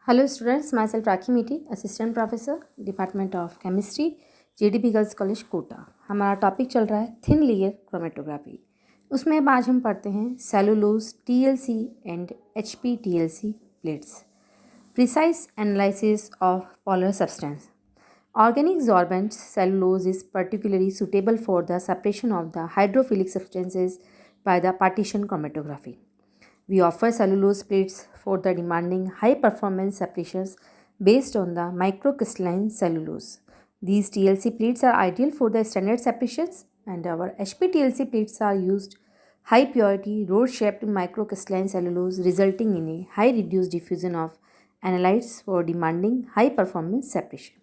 Hello students, myself Rakhi Miti, Assistant Professor, Department of Chemistry, JDP girls college Kota. हमारा topic चल रहा है thin layer chromatography. उसमें अब आज हम पढ़ते हैं cellulose TLC and HP TLC plates, precise analysis of polar substance. Organic sorbent cellulose is particularly suitable for the separation of the hydrophilic substances by the partition chromatography. We offer cellulose plates for the demanding high performance separations based on the microcrystalline cellulose. These TLC plates are ideal for the standard separations, and our HPTLC plates are used high purity rod shaped microcrystalline cellulose, resulting in a high reduced diffusion of analytes for demanding high performance separation.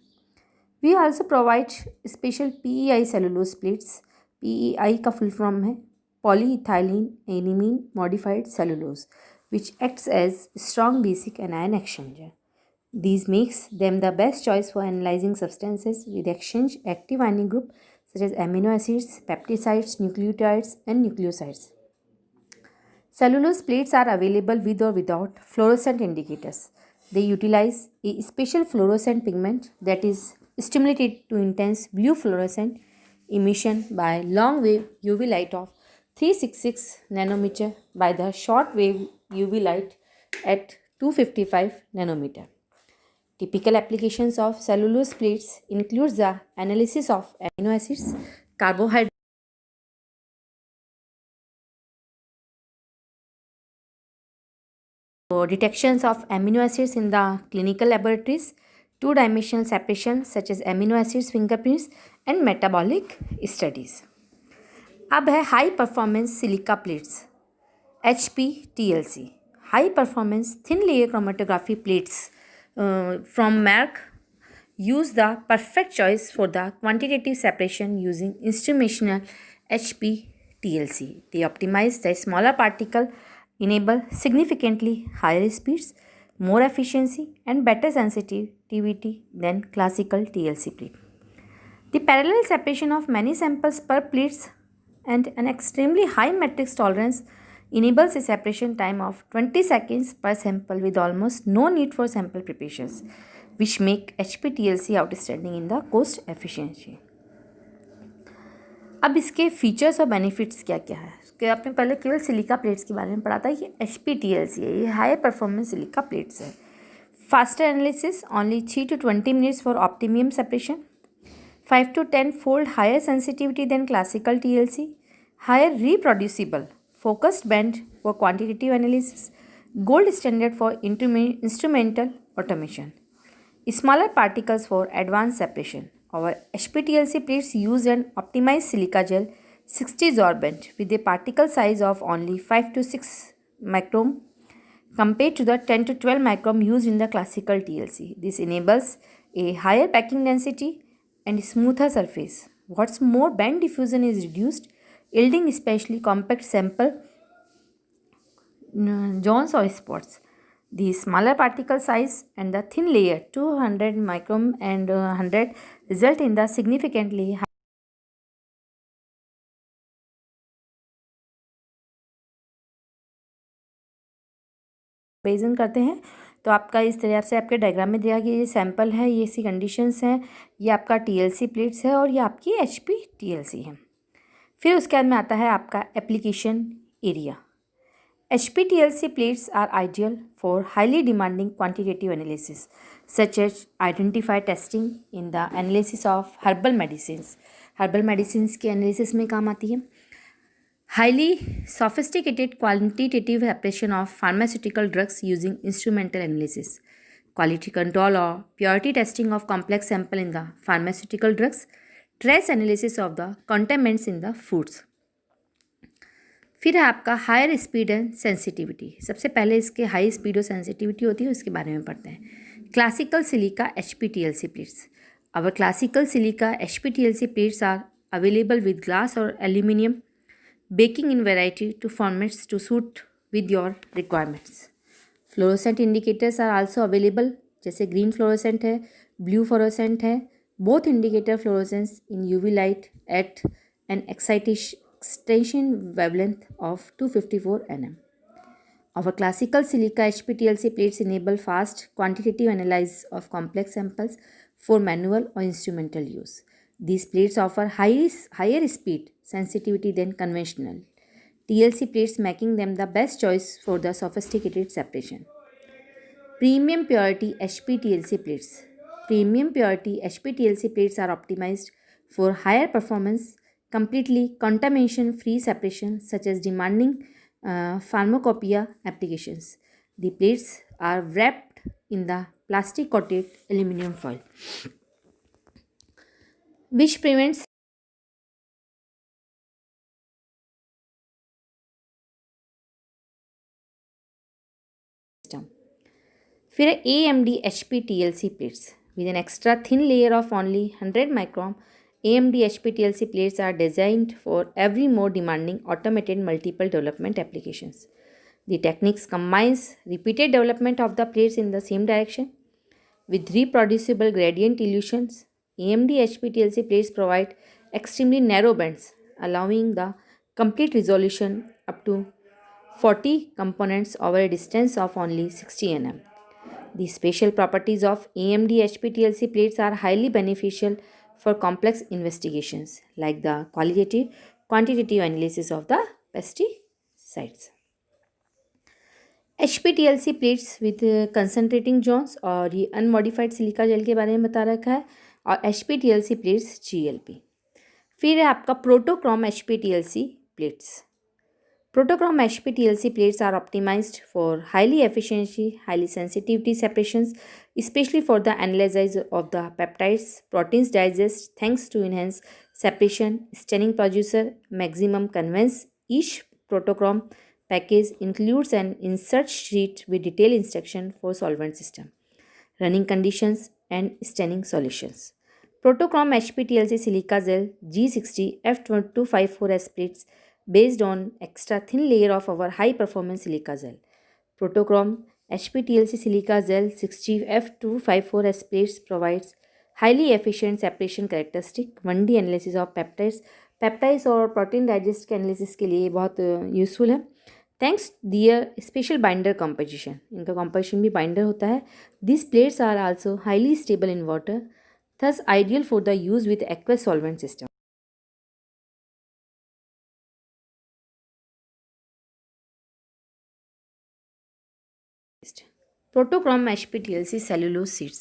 We also provide special PEI cellulose plates. PEI का full form है polyethylene amine modified cellulose, which acts as strong basic anion exchanger. These makes them the best choice for analyzing substances with exchange active ionic group such as amino acids, peptides, nucleotides, and nucleosides. Cellulose plates are available with or without fluorescent indicators. They utilize a special fluorescent pigment that is stimulated to intense blue fluorescent emission by long wave UV light of 366 nanometer by the short wave UV light at 255 nanometer. Typical applications of cellulose plates includes the analysis of amino acids, carbohydrates, detections of amino acids in the clinical laboratories, two-dimensional separation such as amino acids fingerprints and metabolic studies. अब है high performance silica plates HPTLC, high performance thin layer chromatography plates from Merck use the perfect choice for the quantitative separation using instrumental HPTLC. They optimize the smaller particle, enable significantly higher speeds, more efficiency, and better sensitivity than classical TLC plate. The parallel separation of many samples per plates and an extremely high matrix tolerance enables a separation time of 20 seconds per sample with almost no need for sample preparations, which make HPTLC outstanding in the cost efficiency. अब इसके features और benefits क्या क्या है कि आपने पहले केवल सिलिका प्लेट्स के बारे में पढ़ा था। ये HPTLC है, ये हाई परफॉर्मेंस सिलिका प्लेट्स है। Faster analysis only 3 to 20 minutes for optimum separation, 5 to 10 fold higher sensitivity than classical TLC, higher reproducible focused band for quantitative analysis, gold standard for instrumental automation, smaller particles for advanced separation. Our HPTLC plates use an optimized silica gel 60 sorbent with a particle size of only 5 to 6 micron compared to the 10 to 12 micron used in the classical TLC. This enables a higher packing density and smoother surface. What's more, band diffusion is reduced, yielding especially compact sample zones or spots. The smaller particle size and the thin layer 200 micron and 100 result in the significantly high comparison करते हैं तो आपका इस तरह से आपके diagram में दिया गया ये सैंपल है, ये सी कंडीशंस हैं, ये आपका TLC प्लेट्स है और ये आपकी HPTLC है। फिर उसके बाद में आता है आपका application area. HPTLC plates are ideal for highly demanding quantitative analysis, such as identify testing in the analysis of herbal medicines. Herbal medicines के analysis में काम आती है। Highly sophisticated quantitative separation of pharmaceutical drugs using instrumental analysis. Quality control or purity testing of complex sample in the pharmaceutical drugs. Trace analysis of the contaminants in the foods. फिर है आपका higher speed and sensitivity. सबसे पहले इसके high speed और sensitivity होती है, उसके बारे में पढ़ते हैं। Classical silica HPTLC plates. Our classical silica HPTLC plates are available with glass और aluminium backing in variety to formats to suit with your requirements. Fluorescent indicators are also available, जैसे ग्रीन फ्लोरोसेंट है, blue fluorescent है। Both indicator fluorescence in UV light at an excitation wavelength of 254 nm. Our classical silica HPTLC plates enable fast quantitative analysis of complex samples for manual or instrumental use. These plates offer higher speed sensitivity than conventional TLC plates, making them the best choice for the sophisticated separation. Premium purity HPTLC plates. Premium purity HPTLC plates are optimized for higher performance, completely contamination free separation, such as demanding pharmacopoeia applications. The plates are wrapped in the plastic coated aluminum foil, which prevents system. फिर है AMD HPTLC plates with an extra thin layer of only 100 micron. AMD HPTLC plates are designed for every more demanding automated multiple development applications. The techniques combines repeated development of the plates in the same direction with reproducible gradient illusions. AMD HPTLC plates provide extremely narrow bands, allowing the complete resolution up to 40 components over a distance of only 60 nm. The spatial properties of AMD HPTLC plates are highly beneficial for complex investigations like the qualitative quantitative analysis of the pesticides. HPTLC plates with concentrating zones और ये unmodified silica gel के बारे में बता रखा है और HPTLC plates GLP। फिर है आपका प्रोटोक्रोम HPTLC plates. Protochrome HPTLC plates are optimized for highly efficiency, highly sensitivity separations, especially for the analysis of the peptides, proteins digest thanks to enhanced separation, staining producer, maximum conveyance. Each protochrome package includes an insert sheet with detailed instruction for solvent system, running conditions, and staining solutions. Protochrome HPTLC silica gel G60 F254S plates based on extra thin layer of our high performance silica gel. Protochrome HPTLC silica gel 60F254S plates provides highly efficient separation characteristic 1D analysis of peptides और protein digest के analysis के लिए बहुत useful है। Thanks their special binder composition, इनका composition भी binder होता है। This plates are also highly stable in water, thus ideal for the use with aqueous solvent system. Protochrome HPTLC cellulose sheets.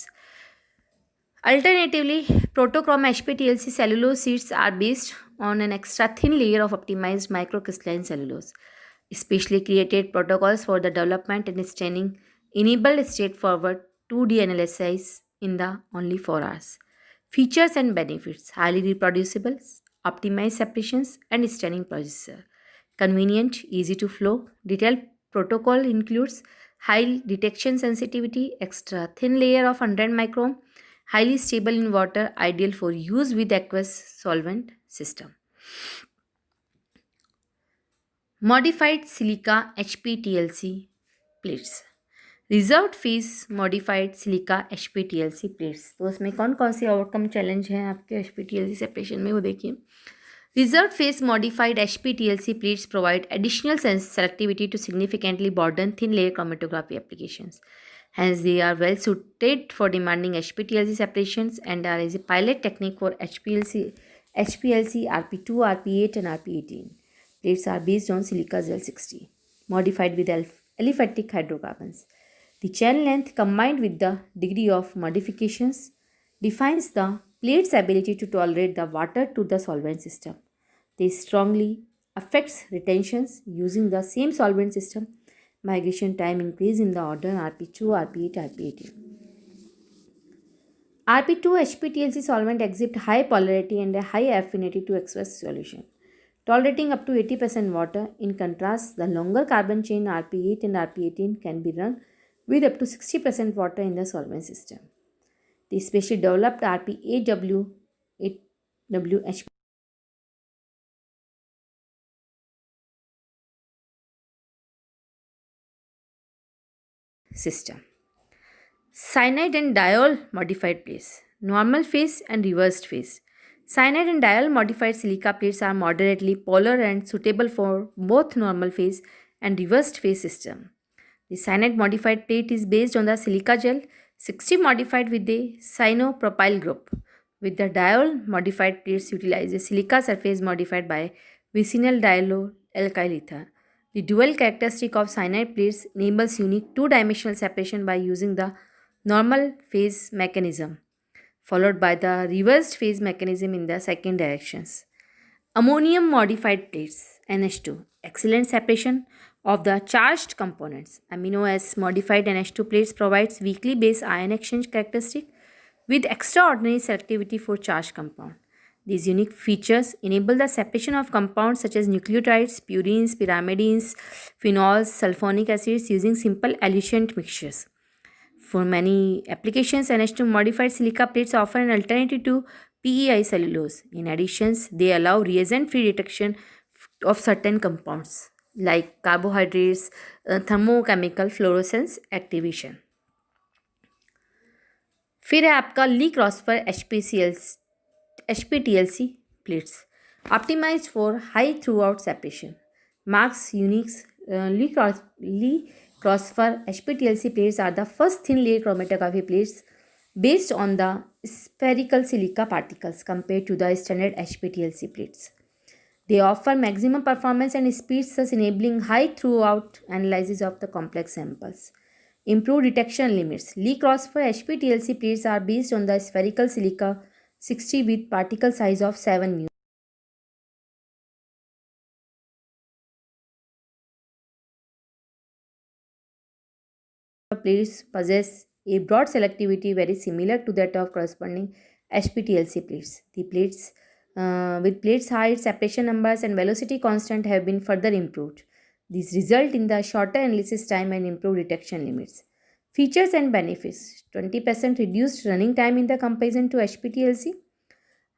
Alternatively, protochrome HPTLC cellulose sheets are based on an extra thin layer of optimized microcrystalline cellulose. Specially created protocols for the development and staining enabled straightforward 2D analysis in the only 4 hours. Features and benefits: highly reproducible, optimized separations and staining processor. Convenient, easy to flow. Detailed protocol includes high detection sensitivity, extra thin layer of 100 micron, highly stable in water, ideal for use with aqueous solvent system. Modified silica HPTLC plates. Reserved face modified silica HPTLC plates. तो उसमें कौन कौन से outcome challenge हैं आपके HPTLC separation में, वो देखिए। Reserved phase modified HPTLC plates provide additional selectivity to significantly broaden thin layer chromatography applications. Hence, they are well suited for demanding HPTLC separations and are as a pilot technique for HPLC RP2, RP8, and RP18. Plates are based on silica gel 60, modified with aliphatic hydrocarbons. The chain length combined with the degree of modifications defines the plate's ability to tolerate the water to the solvent system. This strongly affects retentions using the same solvent system. Migration time increase in the order RP2, RP8, RP18. RP2 HPTLC solvent exhibit high polarity and a high affinity to aqueous solution, tolerating up to 80% water. In contrast, the longer carbon chain RP8 and RP18 can be run with up to 60% water in the solvent system. The specially developed RP8W system. Cyanide and diol modified plates. Normal phase and reversed phase. Cyanide and diol modified silica plates are moderately polar and suitable for both normal phase and reversed phase system. The cyanide modified plate is based on the silica gel 60 modified with the cyanopropyl group. With the diol modified plates utilize a silica surface modified by vicinal diol alkyl ether. The dual characteristic of cyanide plates enables unique two-dimensional separation by using the normal phase mechanism, followed by the reversed phase mechanism in the second directions. Ammonium modified plates NH2 excellent separation of the charged components. Amino as modified NH2 plates provides weakly base ion exchange characteristic with extraordinary selectivity for charged compound. These unique features enable the separation of compounds such as nucleotides, purines, pyrimidines, phenols, sulfonic acids using simple elution mixtures. For many applications, NH2 modified silica plates offer an alternative to PEI cellulose. In addition, they allow reagent-free detection of certain compounds like carbohydrates, thermochemical fluorescence activation. फिर है आपका ली क्रॉसफर HPTLC plates optimized for high throughout separation. Marks Unix Lee Crosfer HPTLC plates are the first thin layer chromatography plates based on the spherical silica particles compared to the standard HPTLC plates. They offer maximum performance and speeds, thus enabling high throughout analysis of the complex samples. Improved detection limits. Lee Crosfer HPTLC plates are based on the spherical silica 60 with particle size of 7 mu. Plates possess a broad selectivity very similar to that of corresponding HPTLC plates. The plates with plates height, separation numbers and velocity constant have been further improved. These result in the shorter analysis time and improved detection limits. Features and benefits. 20% reduced running time in the comparison to HPTLC.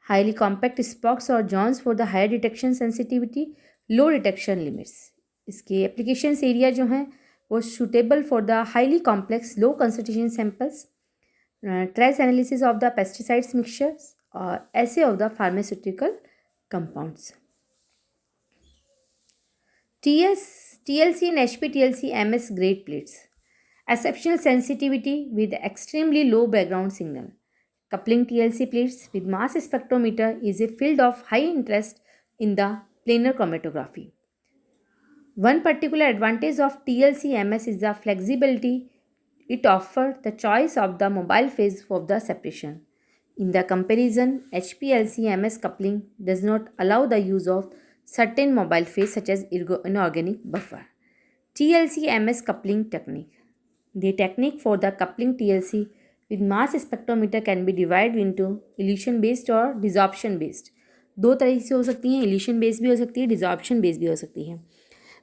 Highly compact spokes or joints for the higher detection sensitivity. Low detection limits. इसके applications area जो हैं वो suitable for the highly complex low concentration samples, trace analysis of the pesticides mixtures or assay of the pharmaceutical compounds. TLC and HPTLC MS grade plates. Exceptional sensitivity with extremely low background signal. Coupling TLC plates with mass spectrometer is a field of high interest in the planar chromatography. One particular advantage of TLC MS is the flexibility. It offers the choice of the mobile phase of the separation. In the comparison, HPLC MS coupling does not allow the use of certain mobile phase such as inorganic buffer. TLC MS coupling technique. The technique for the coupling TLC with mass spectrometer can be divided into elution based or desorption based. दो तरह से हो सकती हैं, elution based भी हो सकती है, desorption based भी हो सकती है.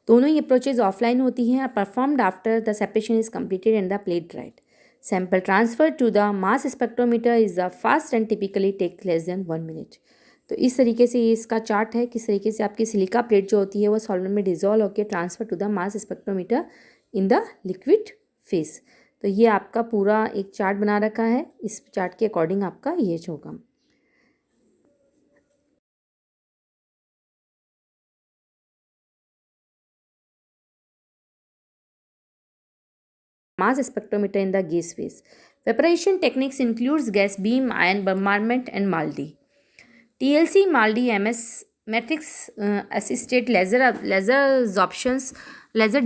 दोनों ही अप्रोचेज ऑफलाइन होती हैं और performed after the separation is completed and the plate dried. Sample transfer to the mass spectrometer is the fast and typically take less than 1 minute. तो इस तरीके से ये इसका चार्ट है, किस तरीके से आपकी सिलिका प्लेट जो होती है वो सॉल्वेंट में डिजोल्व होकर transfer to the mass spectrometer in the liquid phase. तो ये आपका पूरा एक चार्ट बना रखा है. इस चार्ट के अकॉर्डिंग आपका ये होगा. Mass spectrometer in the gas phase. Preparation techniques includes gas beam, ion bombardment and MALDI. TLC, MALDI, MS matrix assisted laser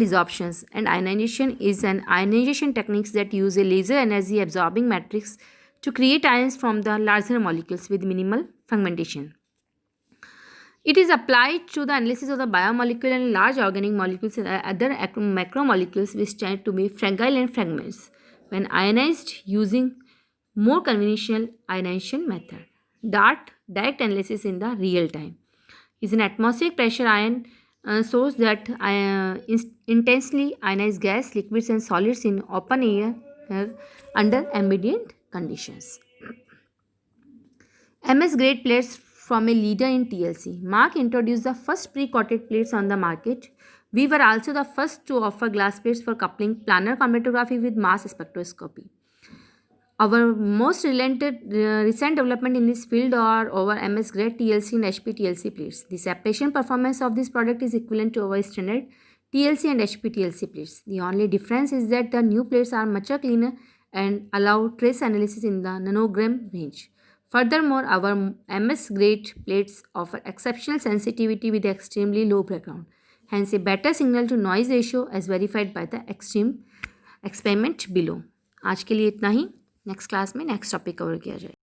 desorptions and ionization is an ionization techniques that use a laser energy absorbing matrix to create ions from the larger molecules with minimal fragmentation. It is applied to the analysis of the biomolecule and large organic molecules and other macromolecules which tend to be fragile and fragments when ionized using more conventional ionization method. DART, direct analysis in the real time, is an atmospheric pressure ion source that intensely ionize gas, liquids and solids in open air under ambient conditions. MS grade plates from a leader in TLC. Mark introduced the first pre-coated plates on the market. We were also the first to offer glass plates for coupling planar chromatography with mass spectroscopy. Our most recent development in this field are our MS grade TLC and HPTLC plates. The separation performance of this product is equivalent to our standard TLC and HPTLC plates. The only difference is that the new plates are much cleaner and allow trace analysis in the nanogram range. Furthermore, our MS grade plates offer exceptional sensitivity with extremely low background, hence a better signal to noise ratio as verified by the extreme experiment below. आज के लिए इतना ही. Next class में next topic cover किया जाए.